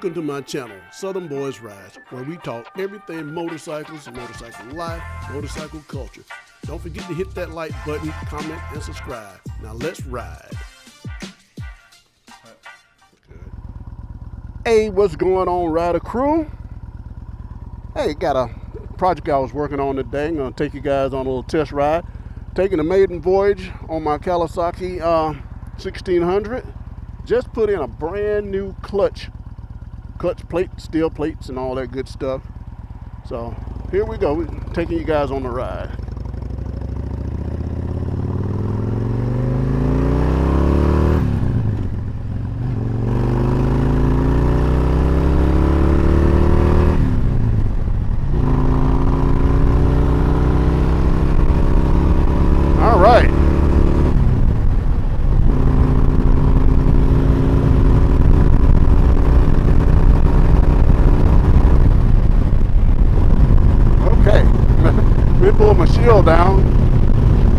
Welcome to my channel, Southern Boys Ride, where we talk everything motorcycles, motorcycle life, motorcycle culture. Don't forget to hit that like button, comment, and subscribe. Now let's ride. Hey, what's going on, Rider Crew? Hey, got a project I was working on today. I'm going to take you guys on a little test ride. Taking a maiden voyage on my Kawasaki 1600. Just put in a brand new clutch plate, steel plates, and all that good stuff. So here we go. We're taking you guys on the ride. All right. Let me pull my shield down.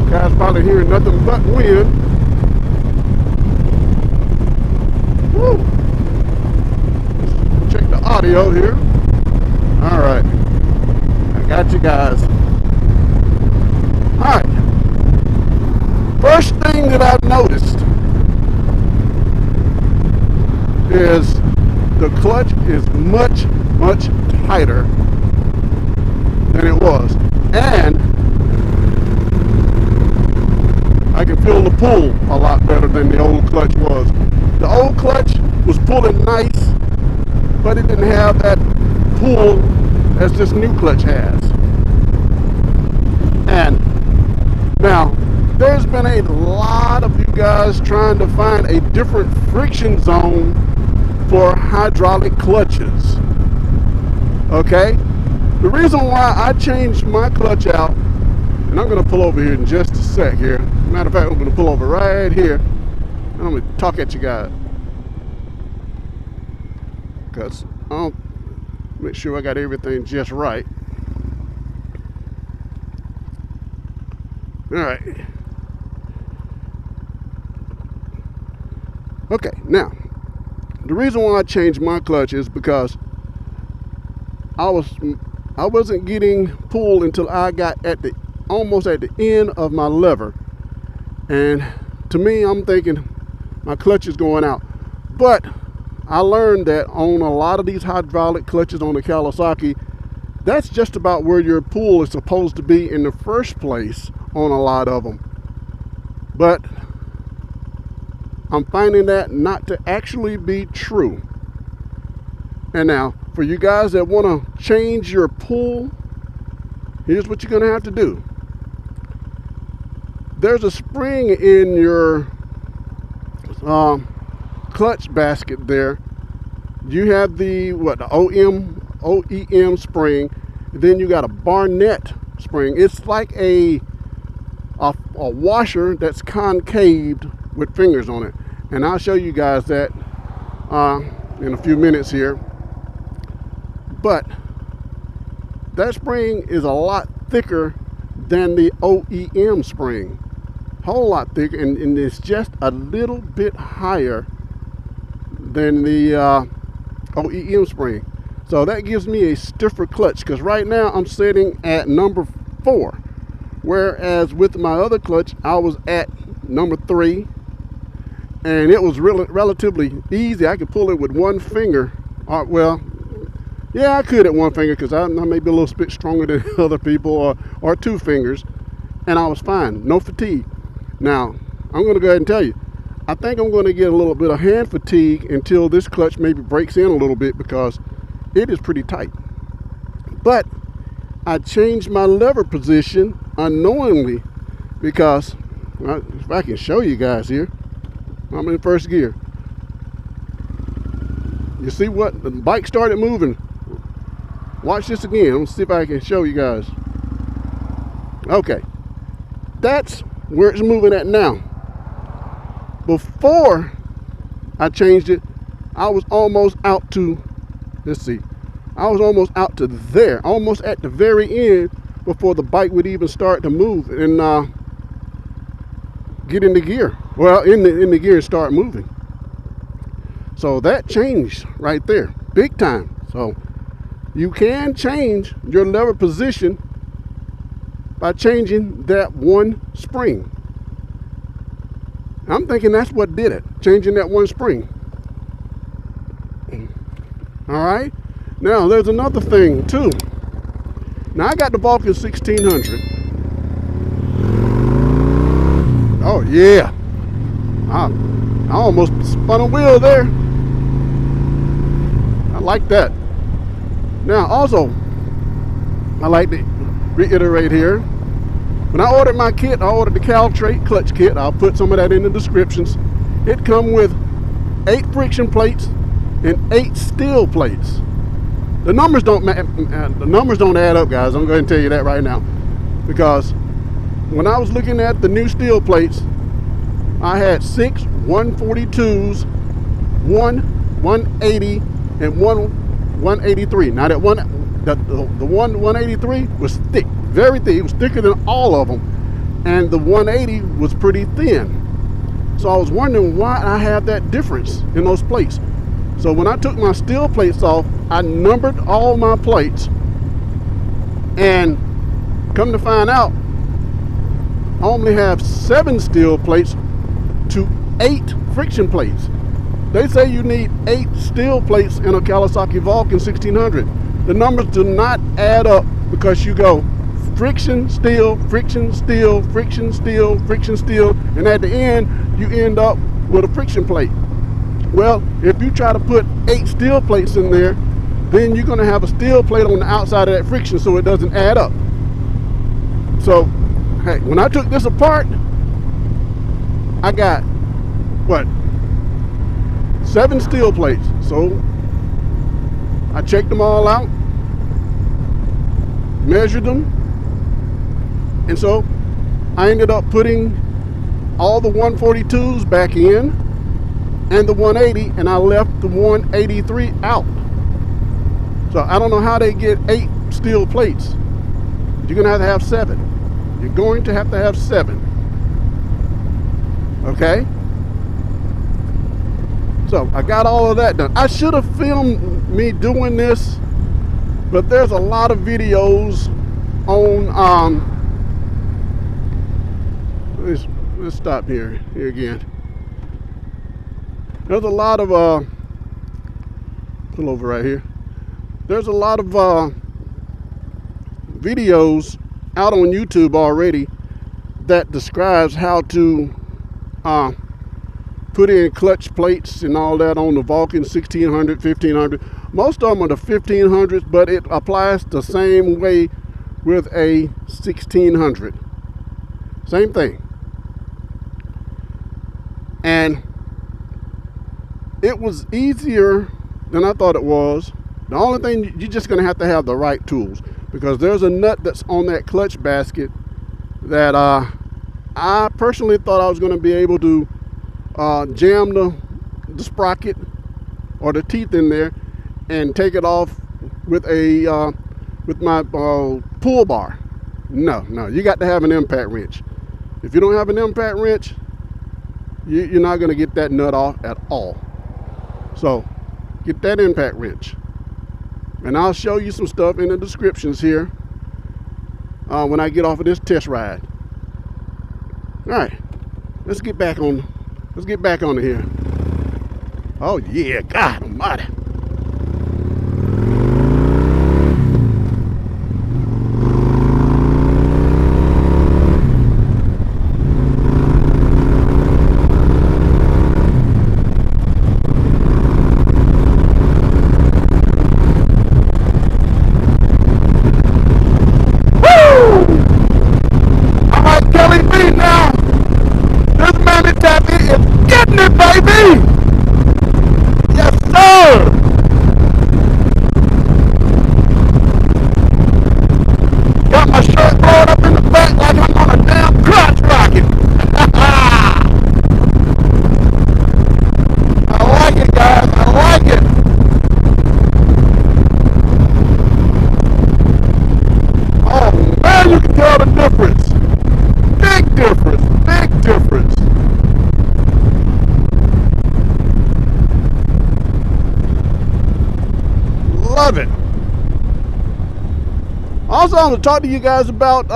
You guys probably hearing nothing but wind. Woo. Let's check the audio here. All right, I got you guys. All right. First thing that I've noticed is the clutch is much tighter than it was. And I can feel the pull a lot better than the old clutch was. The old clutch was pulling nice, but it didn't have that pull as this new clutch has. And now, there's been a lot of you guys trying to find a different friction zone for hydraulic clutches. Okay? The reason why I changed my clutch out, and I'm going to pull over here in just a sec here. Matter of fact, I'm going to pull over right here, and I'm going to talk at you guys. Because I'll make sure I got everything just right. All right. Okay, now, the reason why I changed my clutch is because I wasn't getting pulled until I got almost at the end of my lever. And to me, I'm thinking my clutch is going out. But I learned that on a lot of these hydraulic clutches on the Kawasaki, that's just about where your pull is supposed to be in the first place on a lot of them. But I'm finding that not to actually be true. And now, for you guys that want to change your pull, here's what you're going to have to do. There's a spring in your clutch basket there. You have the OEM spring. Then you got a Barnett spring. It's like a washer that's concaved with fingers on it. And I'll show you guys that in a few minutes here. But that spring is a lot thicker than the OEM spring. Whole lot thicker, and it's just a little bit higher than the OEM spring. So that gives me a stiffer clutch, because right now I'm sitting at number 4. Whereas with my other clutch, I was at number 3. And it was really relatively easy. I could pull it with one finger. Yeah, I could at one finger, because I may be a little bit stronger than other people, or 2 fingers, and I was fine, no fatigue. Now, I'm going to go ahead and tell you, I think I'm going to get a little bit of hand fatigue until this clutch maybe breaks in a little bit, because it is pretty tight. But I changed my lever position unknowingly, because if I can show you guys here, I'm in first gear. You see what? The bike started moving. Watch this again. Let's see if I can show you guys. Okay. That's where it's moving at now. Before I changed it, I was almost out to, let's see, I was almost out to there, almost at the very end before the bike would even start to move and get into gear. Well, in the gear and start moving. So that changed right there. big time. So you can change your lever position by changing that one spring. I'm thinking that's what did it, changing that one spring. All right, now there's another thing too. Now I got the Vulcan 1600. Oh yeah, I almost spun a wheel there. I like that. Now also, I like to reiterate here, when I ordered my kit, I ordered the Caltrate clutch kit. I'll put some of that in the descriptions. It comes with 8 friction plates and 8 steel plates. The numbers don't add up, guys. I'm going to tell you that right now, because when I was looking at the new steel plates, I had 6 142s, 1 180, and 1 183. Now that one, the 183 was thick, very thick. It was thicker than all of them, and the 180 was pretty thin. So I was wondering why I have that difference in those plates. So when I took my steel plates off, I numbered all my plates, and come to find out, I only have 7 steel plates to 8 friction plates. They say you need 8 steel plates in a Kawasaki Vulcan 1600. The numbers do not add up, because you go friction, steel, friction, steel, friction, steel, friction, steel, and at the end you end up with a friction plate. Well, if you try to put 8 steel plates in there, then you're going to have a steel plate on the outside of that friction, so it doesn't add up. So, hey, when I took this apart, I got, what, 7 steel plates. So, I checked them all out, measured them, and so I ended up putting all the 142s back in and the 180, and I left the 183 out. So I don't know how they get 8 steel plates. You're going to have 7. You're going to have 7. Okay? So I got all of that done. I should have filmed me doing this, but there's a lot of videos on let's stop here again. There's a lot of pull over right here. There's a lot of videos out on YouTube already that describes how to put in clutch plates and all that on the Vulcan 1600, 1500. Most of them are the 1500s, but it applies the same way with a 1600. Same thing. And it was easier than I thought it was. The only thing, you're just going to have the right tools, because there's a nut that's on that clutch basket that I personally thought I was going to be able to jam the sprocket or the teeth in there and take it off with a with my pull bar. No, you got to have an impact wrench. If you don't have an impact wrench, you're not going to get that nut off at all. So get that impact wrench, and I'll show you some stuff in the descriptions here when I get off of this test ride. All right, let's get back on here. Oh yeah, God almighty. Also, I'm going to talk to you guys about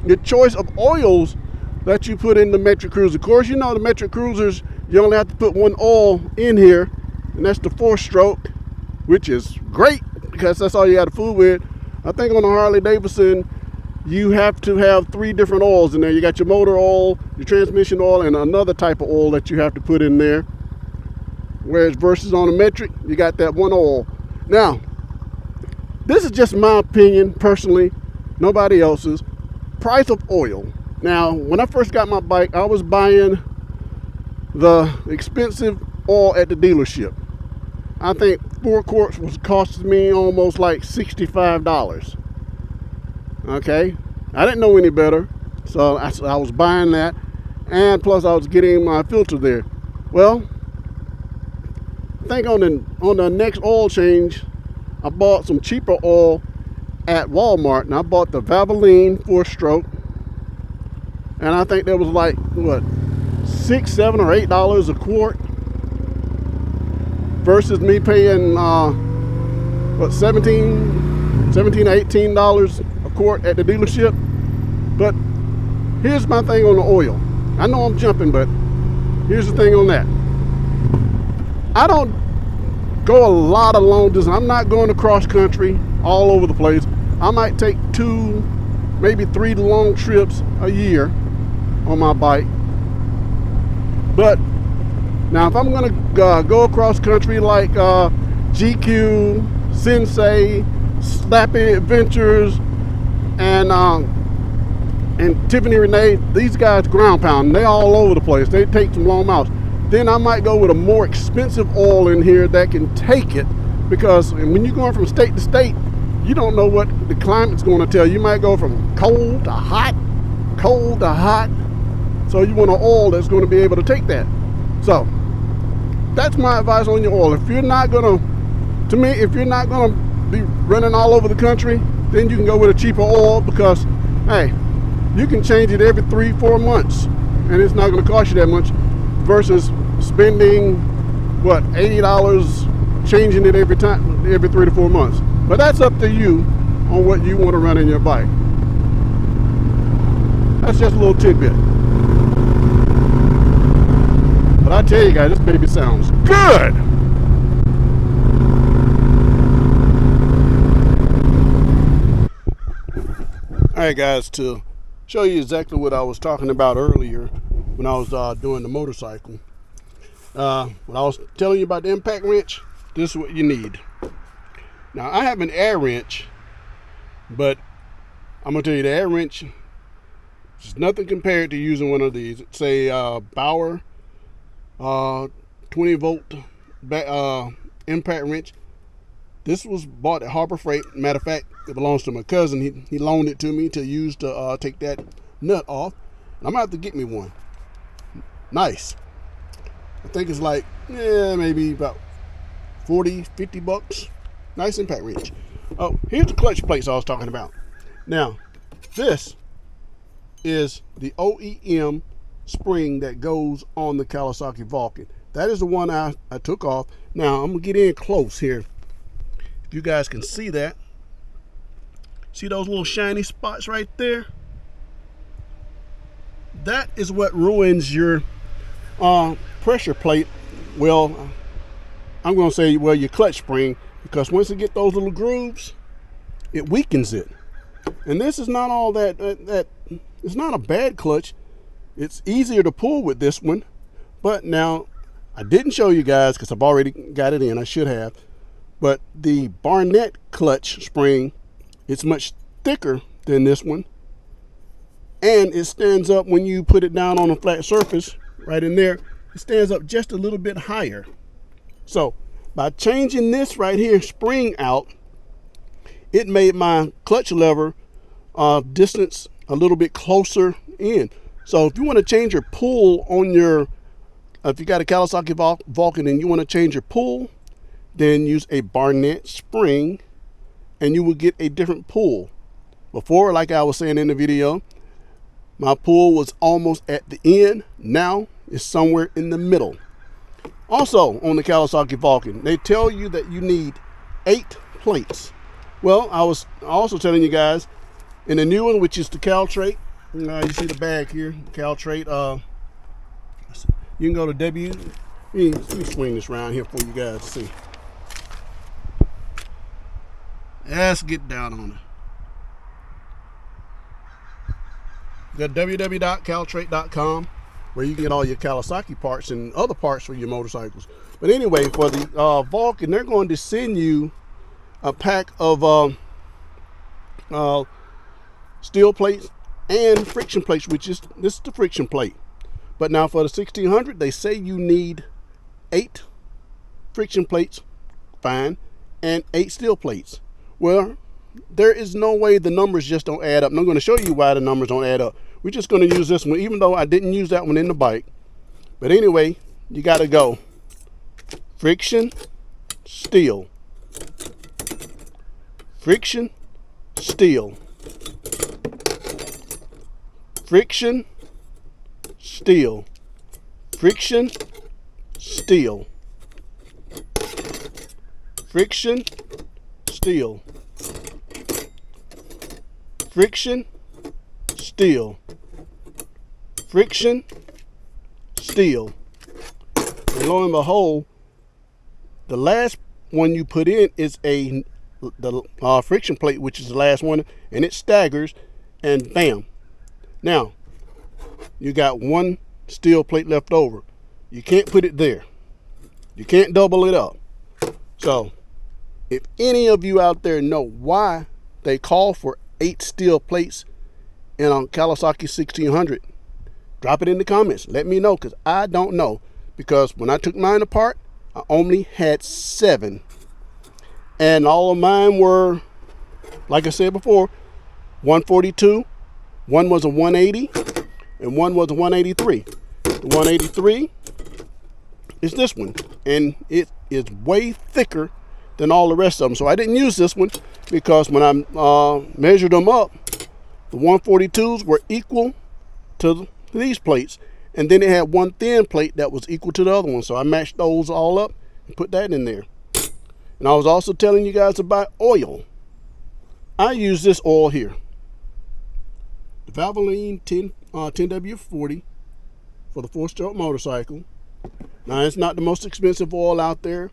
your choice of oils that you put in the Metric Cruiser. Of course, you know the Metric Cruisers, you only have to put one oil in here, and that's the 4-stroke, which is great because that's all you got to fool with. I think on the Harley Davidson, you have to have 3 different oils in there. You got your motor oil, your transmission oil, and another type of oil that you have to put in there. Whereas versus on a Metric, you got that one oil. Now, this is just my opinion personally, nobody else's. Price of oil. Now, when I first got my bike, I was buying the expensive oil at the dealership. I think 4 quarts was costing me almost like $65. Okay, I didn't know any better, so I was buying that, and plus I was getting my filter there. Well, I think on the next oil change, I bought some cheaper oil at Walmart, and I bought the Valvoline 4-stroke, and I think that was like what, $6, $7, or $8 a quart, versus me paying what, $17 to $18 a quart at the dealership. But here's my thing on the oil. I know I'm jumping, but here's the thing on that. I don't go a lot of long distance. I'm not going across country all over the place. I might take 2, maybe 3 long trips a year on my bike. But now if I'm going to go across country like GQ, Sensei, Slappy Adventures, and Tiffany Renee, these guys ground pound. They all over the place. They take some long miles. Then I might go with a more expensive oil in here that can take it, because when you're going from state to state, you don't know what the climate's going to tell you. You might go from cold to hot, cold to hot. So you want an oil that's going to be able to take that. So that's my advice on your oil. If you're not going to me, if you're not going to be running all over the country, then you can go with a cheaper oil, because, hey, you can change it every 3-4 months, and it's not going to cost you that much, versus spending what, $80 changing it every 3 to 4 months. But that's up to you on what you want to run in your bike. That's just a little tidbit. But I tell you guys, this baby sounds good. Alright guys, to show you exactly what I was talking about earlier when I was doing the motorcycle. When I was telling you about the impact wrench, this is what you need. Now I have an air wrench, but I'm gonna tell you the air wrench is nothing compared to using one of these. It's a Bauer 20 volt impact wrench. This was bought at Harbor Freight. Matter of fact, it belongs to my cousin. He loaned it to me to use to take that nut off. I'm gonna have to get me one. Nice. I think it's like, maybe about 40, 50 bucks. Nice impact wrench. Oh, here's the clutch plates I was talking about. Now, this is the OEM spring that goes on the Kawasaki Vulcan. That is the one I took off. Now, I'm gonna get in close here. If you guys can see that. See those little shiny spots right there? That is what ruins your pressure plate. Well, I'm going to say, well, your clutch spring, because once you get those little grooves, it weakens it. And this is not all that, it's not a bad clutch. It's easier to pull with this one. But now, I didn't show you guys because I've already got it in. I should have. But the Barnett clutch spring, it's much thicker than this one. And it stands up when you put it down on a flat surface, right in there. It stands up just a little bit higher. So by changing this right here spring out, it made my clutch lever distance a little bit closer in. So if you want to change your pull on your, if you got a Kawasaki Vulcan and you want to change your pull, then use a Barnett spring and you will get a different pull. Before, like I was saying in the video, my pull was almost at the end. Now it's somewhere in the middle. Also on the Kawasaki Vulcan, they tell you that you need 8 plates. Well, I was also telling you guys in the new one, which is the Caltrate. You see the bag here, Caltrate. You can go to let me swing this around here for you guys to see. Let's get down on it. Got www.caltrate.com, where you can get all your Kawasaki parts and other parts for your motorcycles. But anyway, for the Vulcan, they're going to send you a pack of steel plates and friction plates, which is this is the friction plate. But now for the 1600, they say you need 8 friction plates, fine, and 8 steel plates. Well, there is no way the numbers just don't add up. And I'm going to show you why the numbers don't add up. We're just going to use this one, even though I didn't use that one in the bike. But anyway, you got to go friction, steel, friction, steel, friction, steel, friction, steel, friction, steel, friction, steel, friction, steel. And lo and behold, the last one you put in is the friction plate, which is the last one, and it staggers, and bam. Now, you got 1 steel plate left over. You can't put it there. You can't double it up. So, if any of you out there know why they call for 8 steel plates in a Kawasaki 1600, drop it in the comments. Let me know, because I don't know. Because when I took mine apart, I only had 7. And all of mine were, like I said before, 142. One was a 180, and one was a 183. The 183 is this one, and it is way thicker than all the rest of them. So I didn't use this one because when I measured them up, the 142s were equal to these plates, and then it had 1 thin plate that was equal to the other one. So I matched those all up and put that in there. And I was also telling you guys about oil. I use this oil here, the Valvoline 10W40 for the 4-stroke motorcycle. Now, it's not the most expensive oil out there,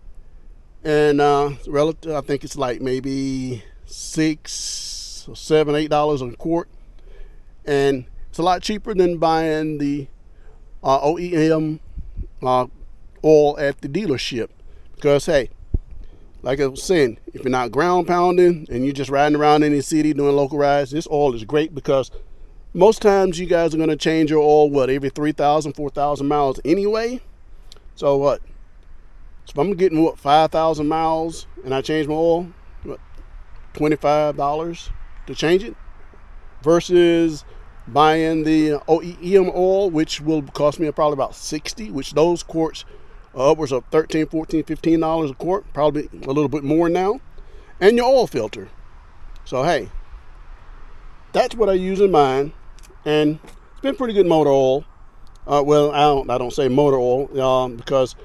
and relative, I think it's like maybe $6 or $7, $8 a quart, and it's a lot cheaper than buying the OEM oil at the dealership. Because hey, like I was saying, if you're not ground pounding and you're just riding around in the city doing local rides, this oil is great, because most times you guys are going to change your oil, every 3,000, 4,000 miles anyway. So what? So if I'm getting 5,000 miles and I change my oil, $25 to change it, versus buying the OEM oil, which will cost me probably about $60, which those quarts are upwards of $13, $14, $15 a quart, probably a little bit more now, and your oil filter. So hey, that's what I use in mine, and it's been pretty good motor oil. Well, I don't say motor oil because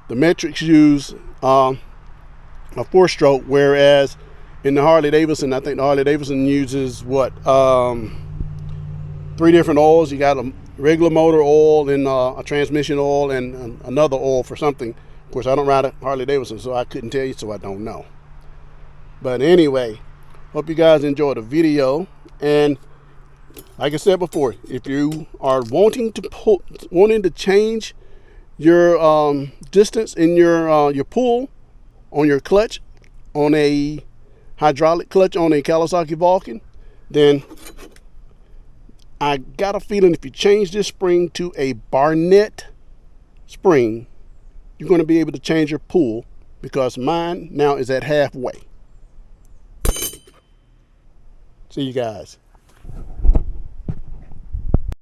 the metrics use a 4-stroke, whereas in the Harley Davidson, I think the Harley Davidson uses 3 different oils. You got a regular motor oil, and a transmission oil, and another oil for something. Of course, I don't ride a Harley Davidson, so I couldn't tell you, so I don't know. But anyway, hope you guys enjoyed the video. And like I said before, if you are wanting to change your distance in your pull on your clutch, on a hydraulic clutch on a Kawasaki Vulcan, then I got a feeling if you change this spring to a Barnett spring, you're going to be able to change your pull, because mine now is at halfway. See you guys.